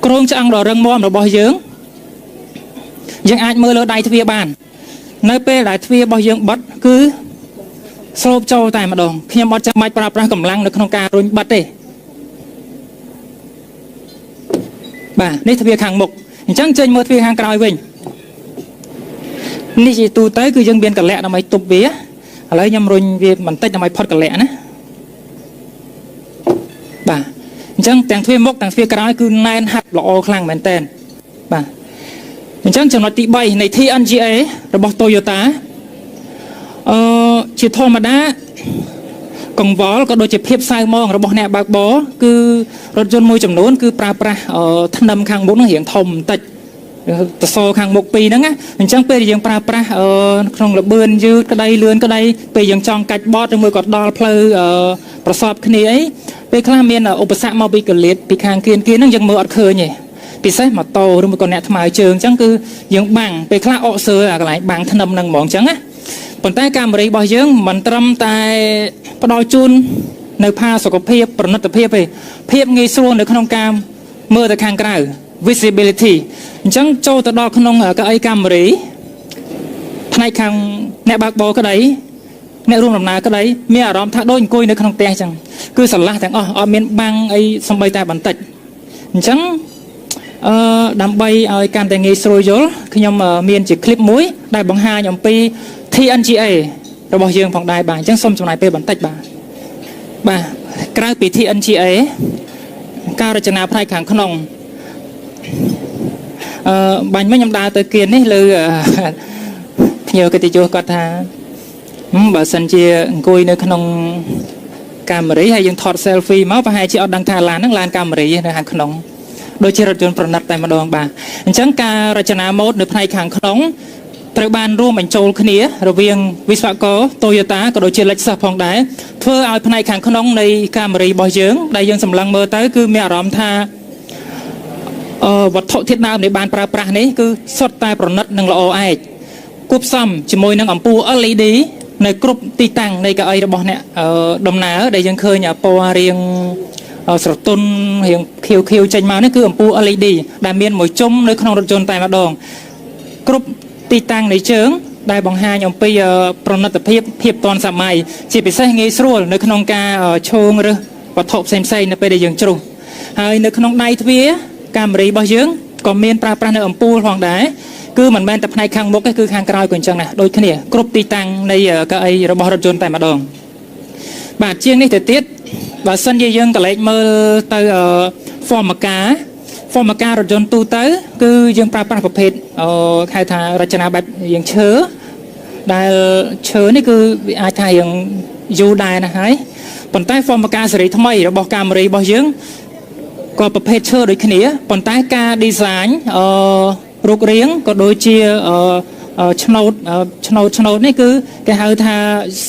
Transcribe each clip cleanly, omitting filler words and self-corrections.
รองจังดอเรื่องมอมระบอยยืงยังอาจมือเลอได้ทวีบานในเป้ได้ทวีบอยยืงบัดคือสรุปโจแต่มาดองขยมบัดจะไม่ปราบปรามกำลังในขนมการรุนบัดเต้บ่านี่ทวีขังหมกจังเจนมือทวีขังกลายเวงนี่จีตูเต้คือยังเบียนกันแหละทำไมตุบเบี้ยอะไรยำรุนเวียมันเต้ทำไมพอดกันแหละนะบ่าจังแต่งทวีมกแต่งทวีกลายคือแนนหัดหล่อคลั่งเหมือนเต้นบ่าจังจังหวัดติใบในที่อันจีเอระบบโตโยต้าจีโทมาด้ากองวอลก็โดยจะเพียบไซมองระบบแนบบากบอคือรถยนต์มวยจำนวนคือปลาทันนำข้างบนเหี่ยงทมแต่ตะโซข้างบกปีนั่งอ่ะจังเปย์ยังปลาคงระเบิดยืดก็ได้เลื่อนก็ได้เปย์ยังจองกัดบอสในมือกอดดอลเพลประสอบคณีไอ้เปย์คลาเมียนอุปสรรคมาบีกเล็ดปีคางเกียนนั่งยังมืออัดเคยไงปีเซ่มาโตหรือมือกอดแนทมาเชิงจังคือยังบังเปย์คลาออกเสืออะไรบังทันนำนั่งมองจังอ่ะผลใต้การบริบอยเยอะมันตรำตายปดอยจุนในผ้าสกปรกประนัตเพียบไปเพียบงี้ส่วนในขนมการเมื่อแต่ข้างกลาง visibility จังโจตดอกขนมกับไอ้การบริในข้างในบากบอก็ได้ในรูปลำนาก็ได้มีอารมณ์ทักโดนกุยในขนมเตียจังคือสันละแต่เมียนบางไอ้สมัยแต่บันติจังดำใบไอ้การแต่งงี้สวยโยขยมเมียนจีคลิปมุ้ยได้บังหาหยมปีที่อันจีเอเราบอกยังผ่องได้บางจังส้มจำนายเปบันติบางกลายปีที่อันจีเอการรจนาพายขังขนมบางไม่ยำดาตะเกียนนี่เลยเยอะกันติโจก็ท่าบ่สันเจียกุยในขนมการมรีให้ยังถอดเซลฟี่มาไปให้ชีอดังทาลานนั่งลานการมรีในหางขนมโดยเชื่อรถยนต์ประนัดแต่มาดองบางจังการรจนาโมดในพายขังขนมตระบานร่วมเป็นโจลขณีระเวียงวิศวกรโตโยต้าก็โดยเชื่อเล็กซับพองได้เพื่อเอาภายในขังขนมในการมรีบอยเยื้องได้ยังสำลังเมื่อเต้คือมีอารมณ์ท่าวัตถุที่นาในบานปลาปลานี้คือสดตายประนัดหนึ่งละอไอกุบซ้ำจมวยนังอ่ำปูLEDในกรุ๊ปตีตังในกระไอระบบเนี่ยดมหนาได้ยังเคยเนี่ยปอเรียงสตุนเหียงเขียวจันมานี่คืออ่ำปูLEDได้เมียนหมวยจมในขนมรถยนต์แต่มาดองกรุ๊ปตีตังในเชิงได้บังหาอย่างไปประนัดเพียบตอนสมัยจีไปใช้เงี้ยส่วนในขนมกาโชงหรือวัตถุเซนไซในไปได้ยังจุในขนมในทวีการบริบทเยื้องก็เมียนปลาปลาในอ่ำปูห่องได้คือเหมือนแมนแต่ในข้างบกก็คือข้างกลางก่อนจังนะโดยขณีกรุ๊ปตีตังในกระไอระบบรถยนต์แต่มาดองบาดเจียงนี่แต่ติดบาดสัญญาเยื้องกับเล็กเมื่อเตอฟอร์มการรถยนต์ตู้เตอคือยังปลาปลาประเภทใครทารัชนาแบบยังเชื้อได้เชื้อนี่คืออาชายยังยูได้นะฮะผลใต้ฟอร์มการสริทำไมระบบการบริบทเยื้องก็ประเภทเชื้อโดยขณีผลใต้การดีไซน์รูปเรียงก็โดยเชียชโนดนี่คือการหาทา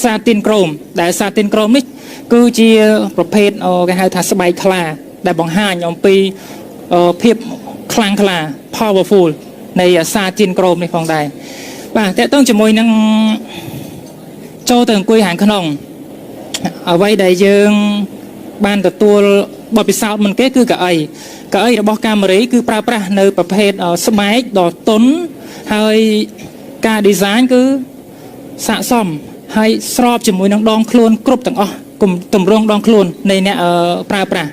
ซาตินโครมแต่ซาตินโครมนี่คือเชียประเภทการหาทาสบายคลาได้บังหาอย่างปีเพียบคลังคลา powerful ในซาตินโครมในฟองได้ป่ะแต่ต้องจมวยนั่งโจเติมกุยหางขนมเอาไว้ได้ยังบ้านแต่ตัวบอปิซาวมันก็คือกับไอระบบการมรีคือปลาปลาในประเภทสมัยดอกต้นให้การดีไซน์คือสะสมให้สอบจมูกนังดองคลุนกรุบต่างกลุ่มตุ่มรองดองคลุนในเนี่ยปลา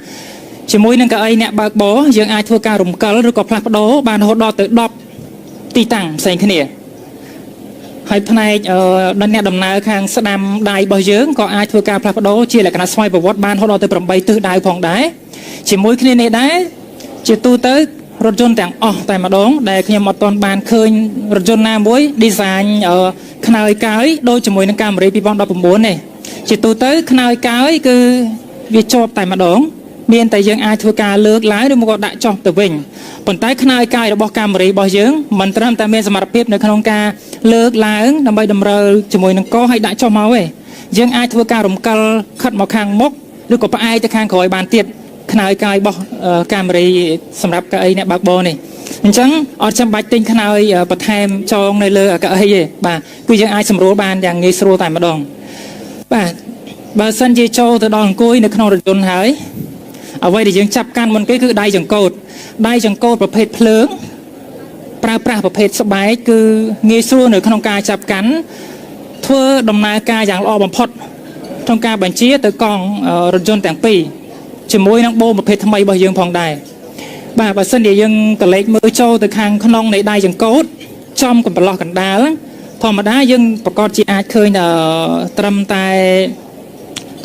จมูกนังกับไอเนี่ยบากบอยังไอทัวการรุมกัลหรือกับพลักโดบานโฮดอตึกดอกตีตังใส่ขณีให้ภายในดันเนี่ยดำนาข้างสนามได้บ่อยเยอะก็ไอทัวการพลักโดเชี่ยแหละคณะสมัยประวัติบานโฮดอตึกปรำใบตื้อได้พองได้จมูกขณีในได้จิตตูเตอรถยนต์แต่งแต่มาดองได้ขยมตอนบานเคยรถยนต์น้ำบุ้ยดีไซน์ขนาดไกลโดยจมูกนังการบริปีบอลดอกปุ่มบนเนี่ยจิตตูเตอขนาดไกลคือวิจอบแต่มาดองเมียนแต่ยังไอทัวการเลือกหลายโดยมันก็ได้จอบตัวเองผลใต้ขนาดไกลระบบการบริบทเยอะมันเริ่มแต่เมียนสมรภูมิในขนมการเลือกหลายนำไปดำเนินจมูกนังก็ให้ได้จอบมาเว้ยยังไอทัวการรวมกันขัดมาข้างมกหรือก็ไปไอจะข้างคอยบานเตียดขนาดไกลบอกการบริสำหรับไอเนี่ยบากบอนี่จังอดจำบัดติงขนาดประเทศจองในเรือกับไอเย่บ่ากูยังไอสำรวจบานอย่างงี้สโลแต่มาดองบ่าสันเจโจตัวดองกุยในขนมรถยนต์หาย អ្វីដែលយើងចាប់កាន់មុនគេគឺដៃចង្កូតប្រភេទភ្លើងប្រើប្រាស់ប្រភេទស្បែកគឺងាយស្រួលនៅក្នុងការចាប់កាន់ធ្វើដំណើរការយ៉ាងល្អបំផុតក្នុងការបញ្ជាទៅកង់រថយន្តទាំងពីរជាមួយនឹងបូមប្រភេទថ្មីរបស់យើងផងដែរបាទបើសិនជាយើងកលេចមើលចូលទៅខាងក្នុងនៃដៃចង្កូតចំកំប្លោះកណ្ដាលធម្មតាយើងប្រកាសជាអាចឃើញត្រឹមតែ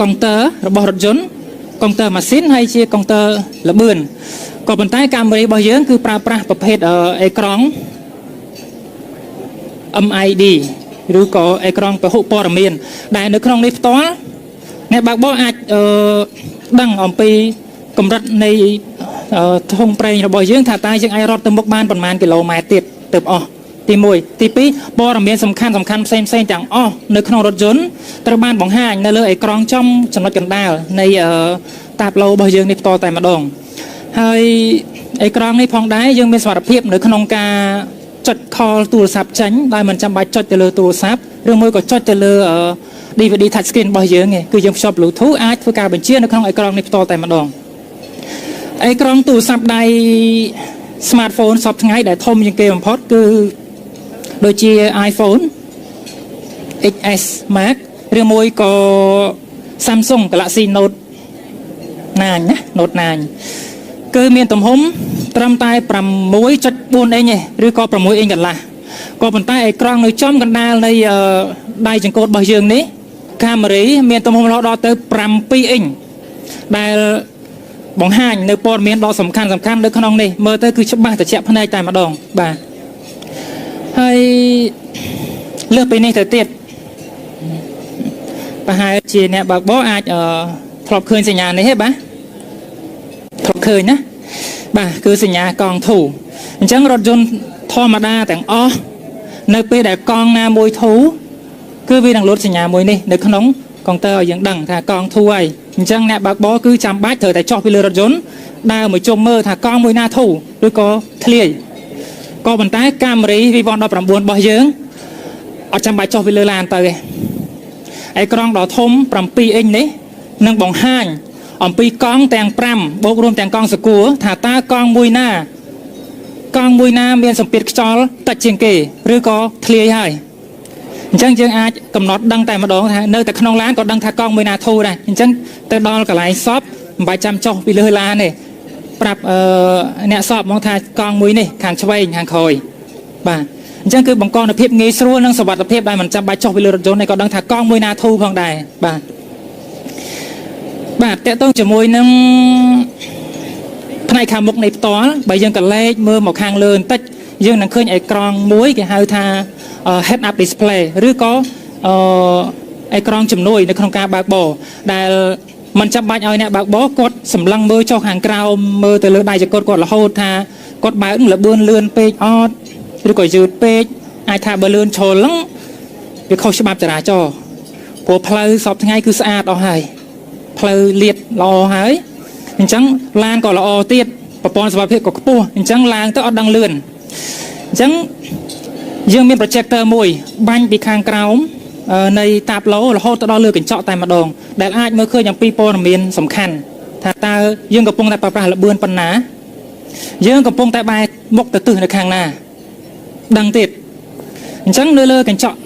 កុងទ័ររបស់រថយន្តកុងទ័រម៉ាស៊ីនហើយជាកុងទ័រល្បឿនក៏ប៉ុន្តែកាមេរ៉ារបស់យើងគឺប្រើប្រាស់ប្រភេទអេក្រង់ MID ឬក៏អេក្រង់ពហុព័ត៌មានដែលនៅក្នុងនេះផ្ទាល់អ្នកបើកបរអាចដឹងអំពីកម្រិតនៃធុងប្រេងរបស់យើងថាតើយើងអាចរត់ទៅមុខបានប៉ុន្មានគីឡូម៉ែត្រទៀតទៅអស់ទី1ទី2ព័ត៌មានសំខាន់ផ្សេងទាំងអស់នៅក្នុងរថយន្តត្រូវបានបង្ហាញនៅលើអេក្រង់ចំចំណុចកណ្ដាលនៃតាបឡូរបស់យើងនេះផ្ទាល់តែម្ដងហើយអេក្រង់នេះផងដែរយើងមានសមត្ថភាពនៅក្នុងការចុច call ទូរស័ព្ទចេញដោយមិនចាំបាច់ចុចទៅលើទូរស័ព្ទឬមួយក៏ចុចទៅលើ DVD touch screen របស់យើងទេគឺយើងភ្ជាប់ Bluetooth អាចធ្វើការបញ្ជានៅក្នុងអេក្រង់នេះផ្ទាល់តែម្ដងអេក្រង់ទូរស័ព្ទដៃ smartphone សពថ្ងៃដែលធំជាងគេបំផុតគឺដូចជា iPhone XS Max ឬមួយក៏ Samsung Galaxy Note 9 ណា Note 9គឺមានទំហំត្រឹមតែ 6.4 អ៊ីងទេឬក៏ 6 អ៊ីងកន្លះក៏ប៉ុន្តែអេក្រង់នៅចំកណ្ដាលនៃដៃចង្កូតរបស់យើងនេះកាមេរ៉ាមានទំហំរហូតដល់ទៅ 7 អ៊ីងដែលបង្ហាញនៅព័ត៌មានដ៏សំខាន់នៅក្នុងនេះមើលទៅគឺច្បាស់ត្រជាក់ភ្នែកតែម្ដងបាទហើយលើសពីនេះទៅទៀតប្រហែលជាអ្នកបើកបរអាចធ្លាប់ឃើញសញ្ញានេះទេបាទធ្លាប់ឃើញណាបាទគឺសញ្ញាកង់ធូរអញ្ចឹងរថយន្តធម្មតាទាំងអស់នៅពេលដែលកង់ណាមួយធូរគឺវានឹងលុតសញ្ញាមួយនេះនៅក្នុងកុងទ័រឲ្យយើងដឹងថាកង់ធូរហើយអញ្ចឹងអ្នកបើកបរគឺចាំបាច់ត្រូវតែចុះពីលើរថយន្តដើរមកជុំមើលថាកង់មួយណាធូរឬក៏ធ្លាយក៏ប៉ុន្តែកាមេរ៉ា V19 របស់យើងអត់ចាំបាច់ចុះពីលើឡានទៅទេអេក្រង់ដ៏ធំ7 អ៊ីងនេះនឹងបង្ហាញអំពីកង់ទាំង5បូករួមទាំងកង់សកួរថាតើកង់មួយណាមានសម្ពាធខ្យល់តិចជាងគេឬក៏ធ្លាយហើយអញ្ចឹងយើងអាចកំណត់ដឹងតែម្ដងថានៅតែក្នុងឡានក៏ដឹងថាកង់មួយណាធូរដែរអញ្ចឹងទៅដល់កន្លែងសពមិនបាច់ចាំចុះពីលើឡានទេប្រាប់អ្នកសពមកថាកង់មួយនេះខាងឆ្វេងខាងក្រោយបាទអញ្ចឹងគឺបង្កនូវភាពងាយស្រួលនិងសុវត្ថិភាពដែលមិនចាំបាច់ចុះពីលើរថយន្តនេះក៏ដឹងថាកង់មួយណាធូរផងដែរបាទតើតើជាមួយនឹងផ្នែកខាងមុខនៃផ្ទាល់បើយើងកលេចមើលមកខាងលើបន្តិចយើងនឹងឃើញអេក្រង់មួយគេហៅថា head up display ឬក៏អេក្រង់ជំនួយនៅក្នុងការបើកបរដែលមិនចាំបាច់ឲ្យអ្នកបើកបរគាត់សម្លឹងមើលចុះខាងក្រោមមើលទៅលើដៃចង្កូតគាត់រហូតថាគាត់បើកល្បឿនលឿនពេកអត់ឬក៏យឺតពេកអាចថាបើលឿនឈលហ្នឹងវាខុសច្បាប់ចរាចរណ៍ព្រោះផ្លូវសពថ្ងៃគឺស្អាតអស់ហើយផ្លូវលាតល្អហើយអញ្ចឹងឡានក៏ល្អទៀតប្រព័ន្ធសុវត្ថិភាពក៏ខ្ពស់អញ្ចឹងឡើងទៅអត់ដឹងលឿនអញ្ចឹងយើងមាន projector មួយបាញ់ពីខាងក្រោមនៃតាបឡូរហូតទៅដល់លើកញ្ចក់តែម្ដងដែលអាចមើលឃើញអំពីព័ត៌មានសំខាន់ថាតើយើងកំពុងតែប្រើប្រាស់ល្បឿនប៉ុណ្ណាយើងកំពុងតែបែរមុខទៅទិសនៅខាងណាដឹងទៀតអញ្ចឹងនៅលើកញ្ចក់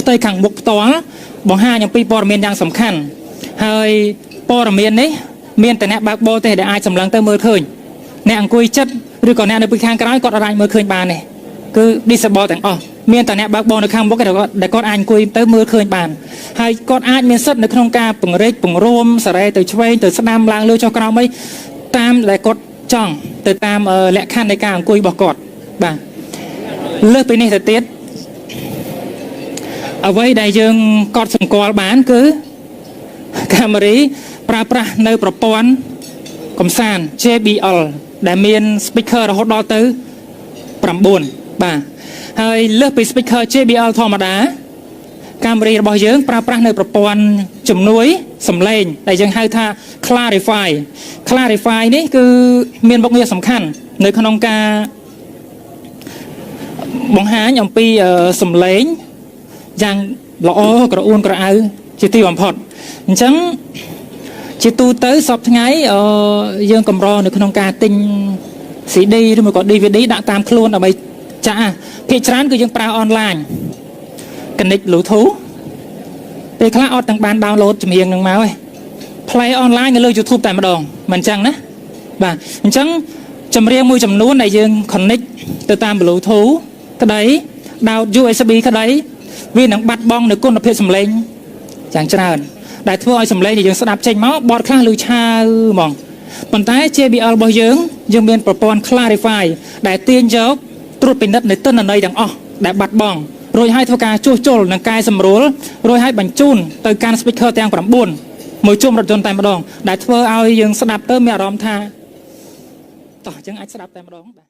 ផ្ទៃខាងមុខផ្ទាល់បង្ហាញអំពីព័ត៌មានយ៉ាងសំខាន់ហើយព័ត៌មាននេះមានតែអ្នកបើកបរទេដែលអាចសម្លឹងទៅមើលឃើញអ្នកអង្គុយចិត្តឬក៏អ្នកនៅពីខាងក្រោយគាត់អាចមើលឃើញបានទេគឺ disable ទាំងអស់មានតែអ្នកបើកបរនៅខាងមុខដែលគាត់អាចអង្គុយទៅមើលឃើញបានហើយគាត់អាចមានសិទ្ធិនៅក្នុងការពង្រេកពង្រួមសារ៉េទៅឆ្វេងទៅស្ដាំឡើងលើចុះក្រោមអីតាមដែលគាត់ចង់ទៅតាមលក្ខខណ្ឌនៃការអង្គុយរបស់គាត់បាទលើសពីនេះទៅទៀតអ្វីដែលយើងកត់សម្គាល់បានគឺកាមេរ៉ាប្រើប្រាស់នៅប្រព័ន្ធកំសាន្ត JBL ដែលមាន speaker រហូតដល់ទៅ9បាទហើយលើសពី speaker JBL ធម្មតាកាមេរ៉ារបស់យើងប្រើប្រាស់នៅប្រព័ន្ធជំនួយសំឡេងដែលយើងហៅថា Clarify នេះគឺមានមុខងារសំខាន់នៅក្នុងការបង្ហាញអំពីសំឡេងយ៉ាងល្អក្រអួនក្រអៅជាទីបំផុតអញ្ចឹង ជាទូទៅសពថ្ងៃយើងកម្រនៅក្នុងការទិញ CD ឬមកក៏ DVD ដាក់តាមខ្លួនដើម្បីចាក់ភាគច្រើនគឺយើងប្រើអនឡាញ connect Bluetooth ពេលខ្លះអត់ទាំងបាន download ចម្រៀងនឹងមកឯង play online នៅលើ YouTube តែម្ដងមិនអញ្ចឹងណាបាទអញ្ចឹងចម្រៀងមួយចំនួនដែលយើង connect ទៅតាម Bluetooth ក្តី download USB ក្តីវានឹងបាត់បង់នៅគុណភាពសំឡេងយ៉ាងច្រើនដែលធ្វើឲ្យសំឡេងដែលយើងស្ដាប់ចេញមកបទខ្លះឮឆាវហ្មងប៉ុន្តែ JBL របស់យើងមានប្រព័ន្ធ Clarify ដែលទាញយកត្រួតពិនិត្យនៅទិន្នន័យទាំងអស់ដែលបាត់បង់រួចហើយធ្វើការជួសជុលនិងកែសម្រួលរួចហើយបញ្ជូនទៅកាន់ speaker ទាំង 9 មួយជុំរថយន្តតែម្ដងដែលធ្វើឲ្យយើងស្ដាប់ទៅមានអារម្មណ៍ថាតោះអញ្ចឹងអាចស្ដាប់តែម្ដង